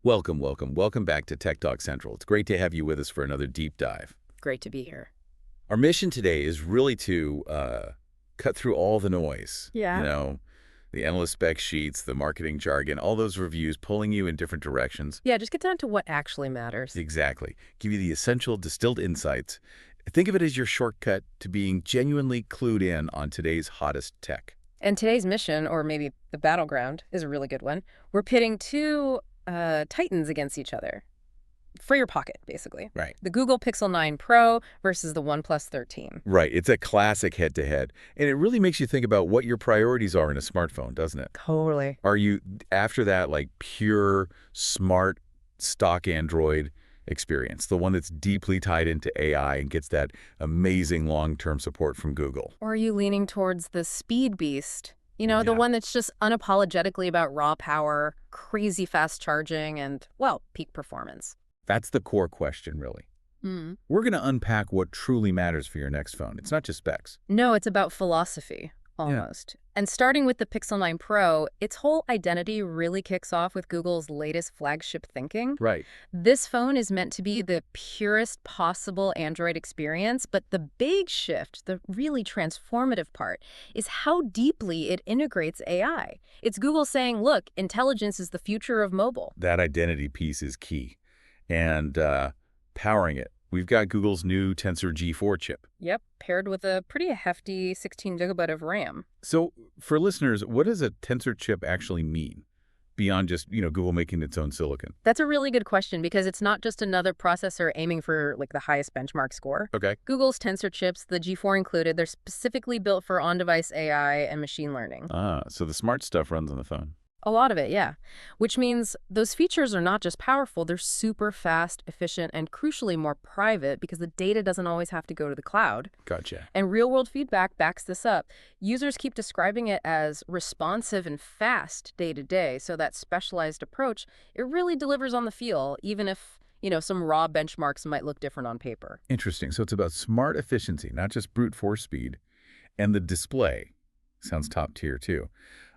Welcome back to Tech Talk Central. It's great to have you with us for another deep dive. Great to be here. Our mission today is really to cut through all the noise. Yeah. The endless spec sheets, the marketing jargon, all those reviews pulling you in different directions. Yeah, just get down to what actually matters. Exactly. Give you the essential distilled insights. Think of it as your shortcut to being genuinely clued in on today's hottest tech. And today's mission, or maybe the battleground, is a really good one. We're pitting two titans against each other. For your pocket, basically. Right. The Google Pixel 9 Pro versus the OnePlus 13. Right. It's a classic head-to-head. And it really makes you think about what your priorities are in a smartphone, doesn't it? Totally. Are you, after that, like pure, smart, stock Android experience, the one that's deeply tied into AI and gets that amazing long-term support from Google? Or are you leaning towards the speed beast? The one that's just unapologetically about raw power, crazy fast charging, and, well, peak performance. That's the core question, really. Mm. We're going to unpack what truly matters for your next phone. It's not just specs. No, it's about philosophy, almost. Yeah. And starting with the Pixel 9 Pro, its whole identity really kicks off with Google's latest flagship thinking. Right. This phone is meant to be the purest possible Android experience, but the big shift, the really transformative part, is how deeply it integrates AI. It's Google saying, look, intelligence is the future of mobile. That identity piece is key. And powering it, we've got Google's new Tensor G4 chip. Yep, paired with a pretty hefty 16 gigabyte of RAM. So for listeners, what does a Tensor chip actually mean beyond just, Google making its own silicon? That's a really good question because it's not just another processor aiming for like the highest benchmark score. Okay. Google's Tensor chips, the G4 included, they're specifically built for on-device AI and machine learning. So the smart stuff runs on the phone. A lot of it, yeah. Which means those features are not just powerful, they're super fast, efficient, and crucially more private because the data doesn't always have to go to the cloud. Gotcha. And real-world feedback backs this up. Users keep describing it as responsive and fast day-to-day, so that specialized approach, it really delivers on the feel, even if, some raw benchmarks might look different on paper. Interesting. So it's about smart efficiency, not just brute force speed. And the display sounds top tier, too.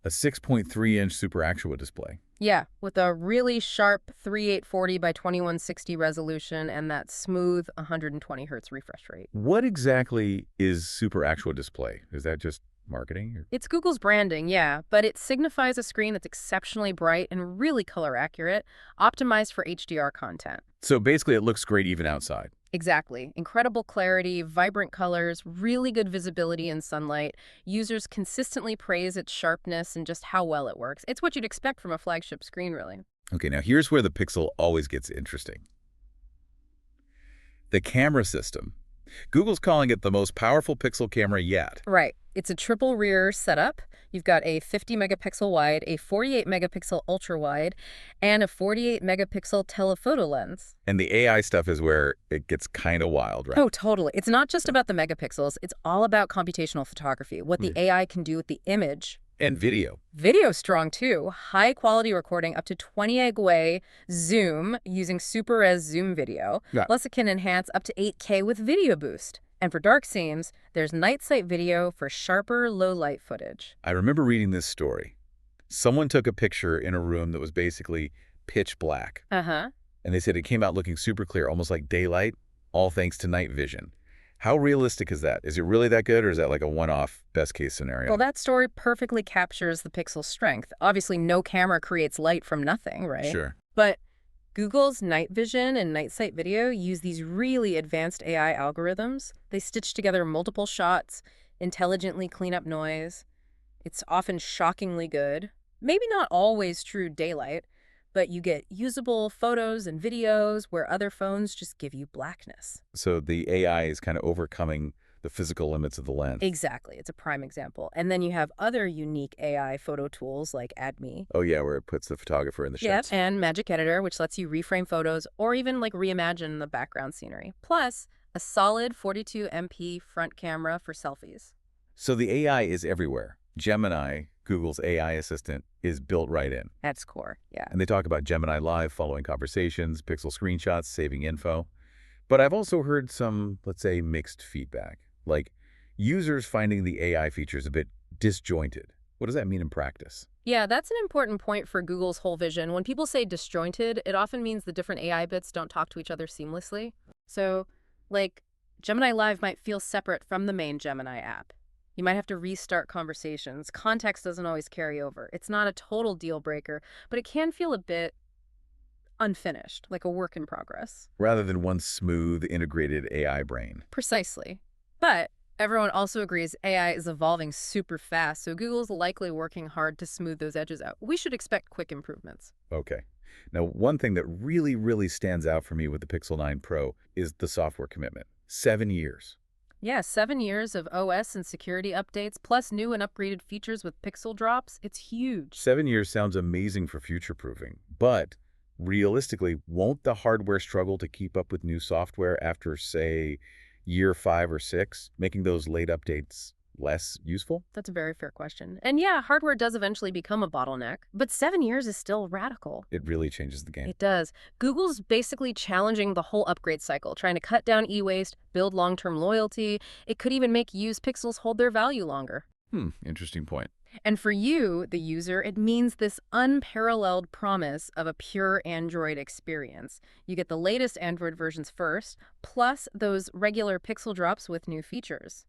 A 6.3-inch Super AQUA display. Yeah, with a really sharp 3840 by 2160 resolution and that smooth 120 hertz refresh rate. What exactly is Super AQUA display? Is that just marketing? It's Google's branding, yeah, but it signifies a screen that's exceptionally bright and really color accurate, optimized for HDR content. So basically it looks great even outside. Exactly. Incredible clarity, vibrant colors, really good visibility in sunlight. Users consistently praise its sharpness and just how well it works. It's what you'd expect from a flagship screen, really. Okay, now here's where the Pixel always gets interesting. The camera system. Google's calling it the most powerful Pixel camera yet. Right. It's a triple rear setup. You've got a 50 megapixel wide, a 48 megapixel ultra wide, and a 48 megapixel telephoto lens. And the AI stuff is where it gets kind of wild, right? Oh, totally. It's not just about the megapixels. It's all about computational photography, what the AI can do with the image. And video. Video's strong, too. High-quality recording, up to 20x zoom using super res zoom video. Yeah. Plus, it can enhance up to 8K with Video Boost. And for dark scenes, there's night sight video for sharper, low-light footage. I remember reading this story. Someone took a picture in a room that was basically pitch black. Uh-huh. And they said it came out looking super clear, almost like daylight, all thanks to night vision. How realistic is that? Is it really that good, or is that like a one-off best-case scenario? Well, that story perfectly captures the Pixel's strength. Obviously, no camera creates light from nothing, right? Sure. But Google's night vision and night sight video use these really advanced AI algorithms. They stitch together multiple shots, intelligently clean up noise. It's often shockingly good. Maybe not always true daylight, but you get usable photos and videos where other phones just give you blackness. So the AI is kind of overcoming the physical limits of the lens. Exactly. It's a prime example. And then you have other unique AI photo tools like AdMe. Oh, yeah, where it puts the photographer in the shots. Yep, and Magic Editor, which lets you reframe photos or even like reimagine the background scenery. Plus, a solid 42 MP front camera for selfies. So the AI is everywhere. Gemini, Google's AI assistant, is built right in. At its core, yeah. And they talk about Gemini Live, following conversations, pixel screenshots, saving info. But I've also heard some, let's say, mixed feedback. Like users finding the AI features a bit disjointed. What does that mean in practice? Yeah, that's an important point for Google's whole vision. When people say disjointed, it often means the different AI bits don't talk to each other seamlessly. So, like, Gemini Live might feel separate from the main Gemini app. You might have to restart conversations. Context doesn't always carry over. It's not a total deal breaker, but it can feel a bit unfinished, like a work in progress. Rather than one smooth, integrated AI brain. Precisely. But everyone also agrees AI is evolving super fast, so Google's likely working hard to smooth those edges out. We should expect quick improvements. Okay. Now, one thing that really stands out for me with the Pixel 9 Pro is the software commitment. 7 years. Yeah, 7 years of OS and security updates, plus new and upgraded features with pixel drops. It's huge. 7 years sounds amazing for future-proofing, but realistically, won't the hardware struggle to keep up with new software after, say, year 5 or 6, making those late updates less useful? That's a very fair question. And yeah, hardware does eventually become a bottleneck, but 7 years is still radical. It really changes the game. It does. Google's basically challenging the whole upgrade cycle, trying to cut down e-waste, build long-term loyalty. It could even make used pixels hold their value longer. Interesting point. And for you, the user, it means this unparalleled promise of a pure Android experience. You get the latest Android versions first, plus those regular pixel drops with new features.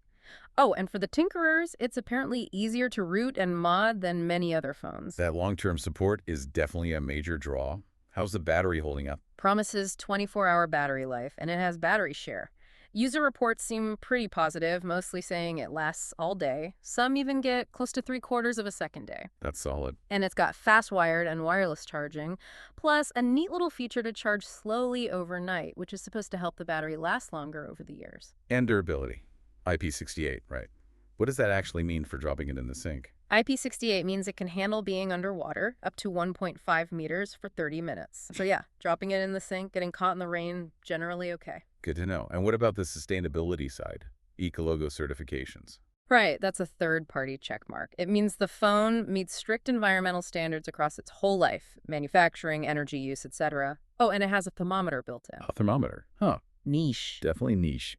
Oh, and for the tinkerers, it's apparently easier to root and mod than many other phones. That long-term support is definitely a major draw. How's the battery holding up? Promises 24-hour battery life, and it has battery share. User reports seem pretty positive, mostly saying it lasts all day. Some even get close to 3/4 of a second day. That's solid. And it's got fast wired and wireless charging, plus a neat little feature to charge slowly overnight, which is supposed to help the battery last longer over the years. And durability. IP68, right. What does that actually mean for dropping it in the sink? IP68 means it can handle being underwater up to 1.5 meters for 30 minutes. So yeah, dropping it in the sink, getting caught in the rain, generally okay. Good to know. And what about the sustainability side? Ecologo certifications. Right, that's a third-party checkmark. It means the phone meets strict environmental standards across its whole life, manufacturing, energy use, etc. Oh, and it has a thermometer built in. A thermometer. Huh. Niche. Definitely niche.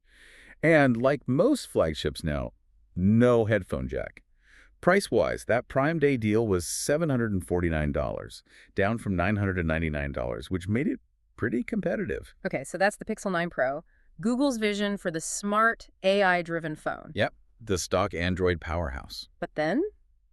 And like most flagships now, no headphone jack. Price-wise, that Prime Day deal was $749, down from $999, which made it pretty competitive. Okay, so that's the Pixel 9 Pro, Google's vision for the smart, AI-driven phone. Yep, the stock Android powerhouse. But then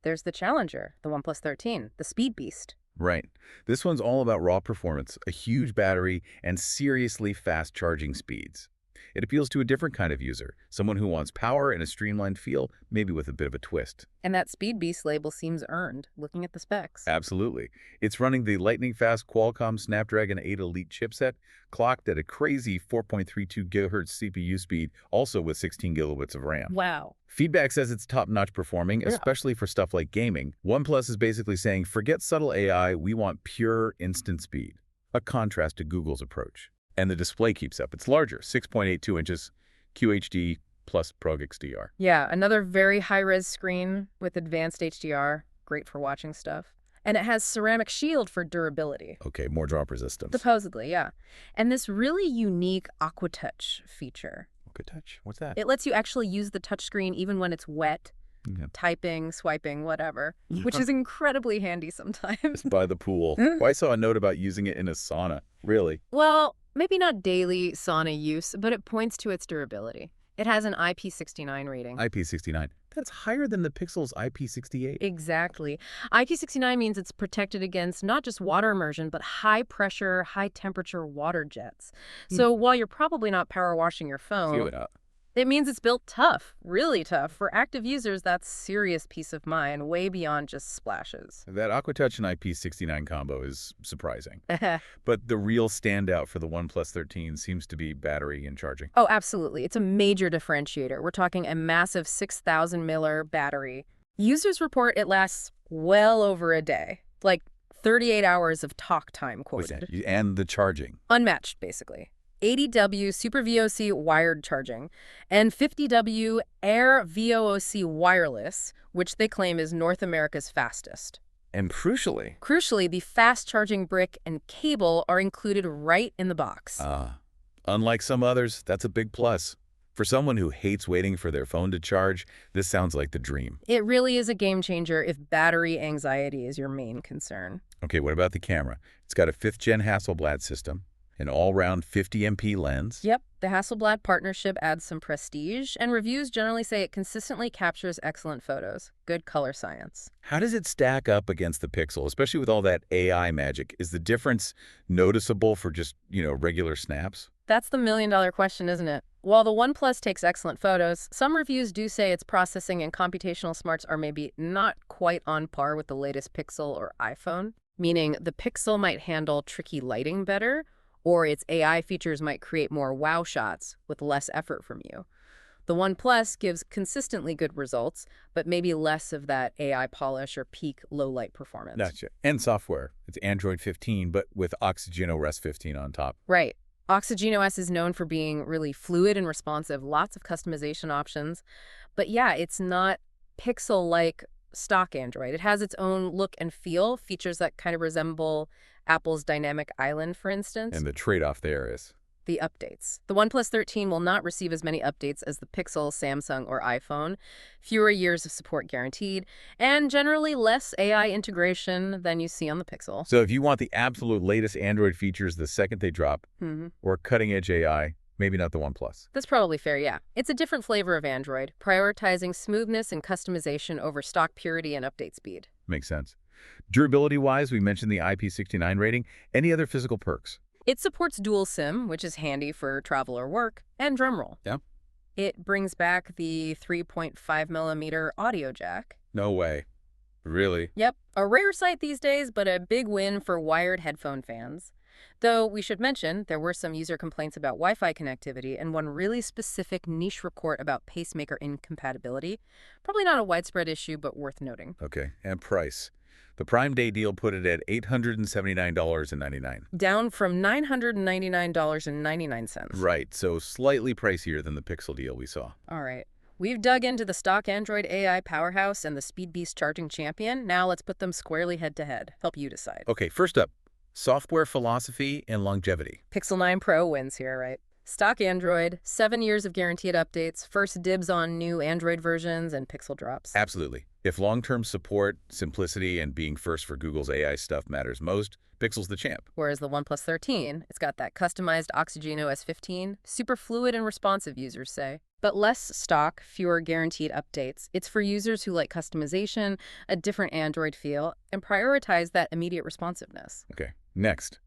there's the challenger, the OnePlus 13, the speed beast. Right. This one's all about raw performance, a huge battery, and seriously fast charging speeds. It appeals to a different kind of user, someone who wants power and a streamlined feel, maybe with a bit of a twist. And that speed beast label seems earned, looking at the specs. Absolutely. It's running the lightning-fast Qualcomm Snapdragon 8 Elite chipset, clocked at a crazy 4.32 GHz CPU speed, also with 16 gigabits of RAM. Wow. Feedback says it's top-notch performing, especially for stuff like gaming. OnePlus is basically saying, forget subtle AI, we want pure instant speed, a contrast to Google's approach. And the display keeps up. It's larger, 6.82 inches, QHD plus Prog XDR. Yeah, another very high-res screen with advanced HDR, great for watching stuff. And it has ceramic shield for durability. Okay, more drop resistance. Supposedly, yeah. And this really unique AquaTouch feature. AquaTouch? What's that? It lets you actually use the touchscreen even when it's wet, Yeah. typing, swiping, whatever, which is incredibly handy sometimes. By the pool. Well, I saw a note about using it in a sauna. Really? Well, maybe not daily sauna use, but it points to its durability. It has an IP69 rating. IP69. That's higher than the Pixel's IP68. Exactly. IP69 means it's protected against not just water immersion, but high-pressure, high-temperature water jets. So while you're probably not power washing your phone, it means it's built tough, really tough. For active users, that's serious peace of mind, way beyond just splashes. That AquaTouch and IP69 combo is surprising. But the real standout for the OnePlus 13 seems to be battery and charging. Oh, absolutely. It's a major differentiator. We're talking a massive 6,000 mAh battery. Users report it lasts well over a day, like 38 hours of talk time quoted. And the charging. Unmatched, basically. 80W Super VOC wired charging, and 50W Air VOOC wireless, which they claim is North America's fastest. And Crucially, the fast charging brick and cable are included right in the box. Unlike some others, that's a big plus. For someone who hates waiting for their phone to charge, this sounds like the dream. It really is a game changer if battery anxiety is your main concern. Okay, what about the camera? It's got a 5th-gen Hasselblad system, an all-round 50MP lens. Yep, the Hasselblad partnership adds some prestige, and reviews generally say it consistently captures excellent photos. Good color science. How does it stack up against the Pixel, especially with all that AI magic? Is the difference noticeable for just, regular snaps? That's the million-dollar question, isn't it? While the OnePlus takes excellent photos, some reviews do say its processing and computational smarts are maybe not quite on par with the latest Pixel or iPhone, meaning the Pixel might handle tricky lighting better, or its AI features might create more wow shots with less effort from you. The OnePlus gives consistently good results, but maybe less of that AI polish or peak low-light performance. Gotcha. And software. It's Android 15, but with Oxygen OS 15 on top. Right. Oxygen OS is known for being really fluid and responsive, lots of customization options. But yeah, it's not Pixel-like stock Android. It has its own look and feel, features that kind of resemble Apple's Dynamic Island, for instance. And the trade-off there is? The updates. The OnePlus 13 will not receive as many updates as the Pixel, Samsung, or iPhone. Fewer years of support guaranteed, and generally less AI integration than you see on the Pixel. So if you want the absolute latest Android features the second they drop, or cutting-edge AI, maybe not the OnePlus. That's probably fair, yeah. It's a different flavor of Android, prioritizing smoothness and customization over stock purity and update speed. Makes sense. Durability-wise, we mentioned the IP69 rating. Any other physical perks? It supports dual SIM, which is handy for travel or work, and drumroll. Yeah. It brings back the 3.5mm audio jack. No way. Really? Yep, a rare sight these days, but a big win for wired headphone fans. Though we should mention there were some user complaints about Wi-Fi connectivity and one really specific niche report about pacemaker incompatibility. Probably not a widespread issue, but worth noting. Okay, and price. The Prime Day deal put it at $879.99. Down from $999.99. Right, so slightly pricier than the Pixel deal we saw. All right. We've dug into the stock Android AI powerhouse and the Speed Beast charging champion. Now let's put them squarely head-to-head. Help you decide. Okay, first up, software philosophy and longevity. Pixel 9 Pro wins here, right? Stock Android, 7 years of guaranteed updates, first dibs on new Android versions, and Pixel drops. Absolutely. If long-term support, simplicity, and being first for Google's AI stuff matters most, Pixel's the champ. Whereas the OnePlus 13, it's got that customized Oxygen OS 15, super fluid and responsive, users say. But less stock, fewer guaranteed updates. It's for users who like customization, a different Android feel, and prioritize that immediate responsiveness. Okay, next.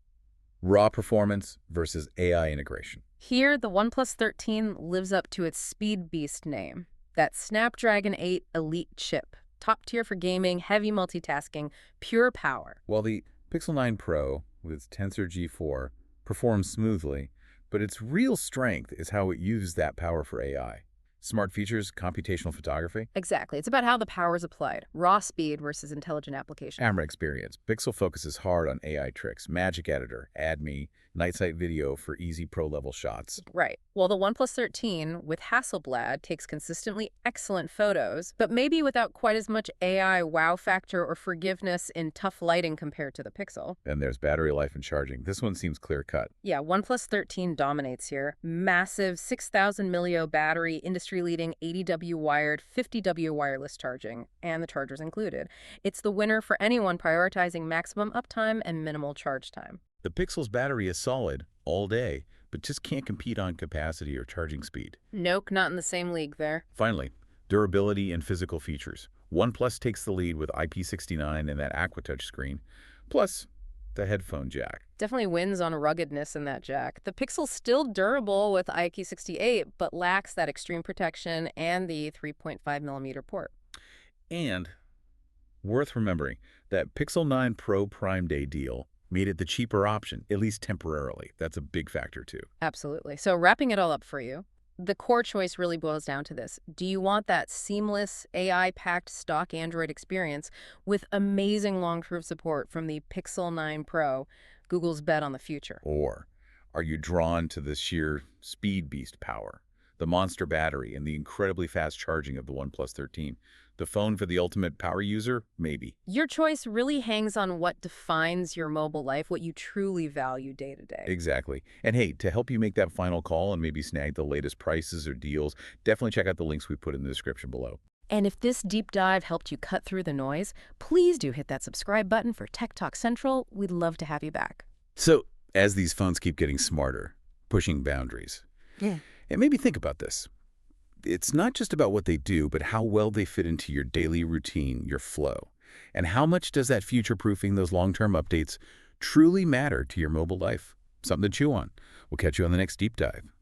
Raw performance versus AI integration. Here, the OnePlus 13 lives up to its Speed Beast name. That Snapdragon 8 Elite chip. Top tier for gaming, heavy multitasking, pure power. While the Pixel 9 Pro, with its Tensor G4, performs smoothly, but its real strength is how it uses that power for AI. Smart features, computational photography. Exactly. It's about how the power is applied. Raw speed versus intelligent application. Camera experience. Pixel focuses hard on AI tricks. Magic Editor, AdMe, Night Sight Video for easy pro-level shots. Right. Well, the OnePlus 13 with Hasselblad takes consistently excellent photos, but maybe without quite as much AI wow factor or forgiveness in tough lighting compared to the Pixel. Then there's battery life and charging. This one seems clear-cut. Yeah, OnePlus 13 dominates here. Massive 6,000 mAh battery, industry-leading 80W wired, 50W wireless charging, and the chargers included. It's the winner for anyone prioritizing maximum uptime and minimal charge time. The Pixel's battery is solid all day, but just can't compete on capacity or charging speed. Nope, not in the same league there. Finally, durability and physical features. OnePlus takes the lead with IP69 and that AquaTouch screen, plus the headphone jack. Definitely wins on ruggedness in that jack. The Pixel's still durable with IP68, but lacks that extreme protection and the 3.5mm port. And worth remembering, that Pixel 9 Pro Prime Day deal made it the cheaper option, at least temporarily. That's a big factor, too. Absolutely. So wrapping it all up for you, the core choice really boils down to this. Do you want that seamless, AI-packed stock Android experience with amazing long-term support from the Pixel 9 Pro, Google's bet on the future? Or are you drawn to the sheer speed beast power, the monster battery, and the incredibly fast charging of the OnePlus 13. The phone for the ultimate power user? Maybe. Your choice really hangs on what defines your mobile life, what you truly value day to day. Exactly. And hey, to help you make that final call and maybe snag the latest prices or deals, definitely check out the links we put in the description below. And if this deep dive helped you cut through the noise, please do hit that subscribe button for Tech Talk Central. We'd love to have you back. So, as these phones keep getting smarter, pushing boundaries, it made me think about this. It's not just about what they do, but how well they fit into your daily routine, your flow. And how much does that future-proofing, those long-term updates, truly matter to your mobile life? Something to chew on. We'll catch you on the next deep dive.